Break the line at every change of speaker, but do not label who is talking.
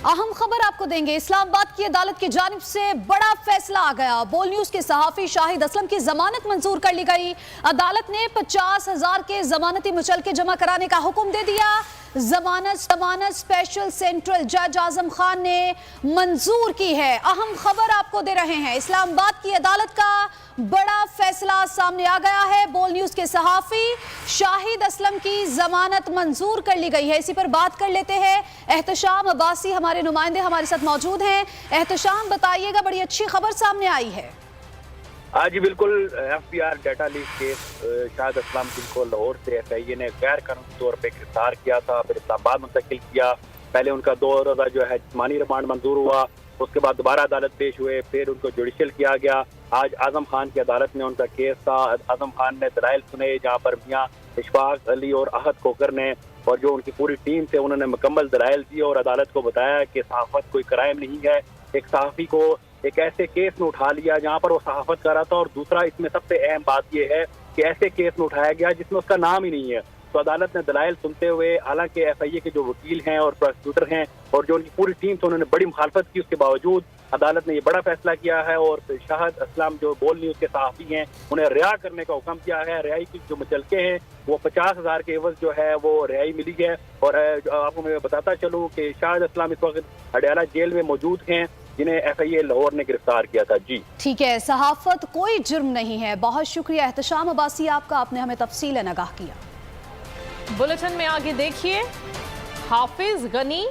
अहम खबर आपको देंगे। इस्लामाबाद की अदालत की जानिब से बड़ा फैसला आ गया। बोल न्यूज के सहाफी शाहिद असलम की जमानत मंजूर कर ली गई। अदालत ने 50,000 के जमानती मुचलके जमा कराने का हुक्म दे दिया। जमानत स्पेशल सेंट्रल जज आजम खान ने मंजूर की है। अहम खबर आपको दे रहे हैं, इस्लामाबाद की अदालत का बड़ा फैसला सामने आ गया है। बोल न्यूज के सहाफी शाहिद असलम की जमानत मंजूर कर ली गई है। इसी पर बात कर लेते हैं। एहतशाम अब्बासी हमारे नुमाइंदे हमारे साथ मौजूद हैं। एहतशाम, बताइएगा, बड़ी अच्छी खबर सामने आई है।
जी बिल्कुल, FBI data leak case Shahid Aslam जिनको लाहौर से FIA ने गैर कानूनी तौर पे गिरफ्तार किया था, फिर इस्लामाबाद मुंतकिल किया। पहले उनका 2 रोज़ा जो है जिस्मानी रिमांड मंजूर हुआ, उसके बाद दोबारा अदालत पेश हुए, फिर उनको जुडिशल किया गया। आज आजम खान की अदालत में उनका केस था। आजम खान ने दलाइल सुने, जहाँ पर मियाँ इशफाक अली और अहद कोकर ने और जो उनकी पूरी टीम थे उन्होंने मुकम्मल दलाइल दिए और अदालत को बताया कि सहाफत कोई क्राइम नहीं है। एक सहाफ़ी को एक ऐसे केस में उठा लिया जहाँ पर वो सहाफत कर रहा था, और दूसरा इसमें सबसे अहम बात यह है कि ऐसे केस में उठाया गया जिसमें उसका नाम ही नहीं है। तो अदालत ने दलाइल सुनते हुए, हालांकि FIA के जो वकील हैं और प्रोसिक्यूटर हैं और जो उनकी पूरी टीम थी उन्होंने बड़ी मुखालफत की, उसके बावजूद अदालत ने ये बड़ा फैसला किया है और शाहिद असलम जो बोल न्यूज़ के सहाफ़ी हैं उन्हें रिहा करने का हुक्म किया है। रिहाई की जो मुचलके हैं वो 50,000 के एवज जो है वो रिहाई मिली है। और आपको मैं बताता चलूँ कि शाहिद असलम इस वक्त अडयाला जेल में मौजूद हैं, जिन्हें FIA लाहौर ने गिरफ्तार किया था। जी
ठीक है, सहाफत कोई जुर्म नहीं है। बहुत शुक्रिया एहतशाम अब्बासी आपका, आपने हमें तफसीलन आगाह किया।
बुलेटिन में आगे देखिए, हाफिज गनी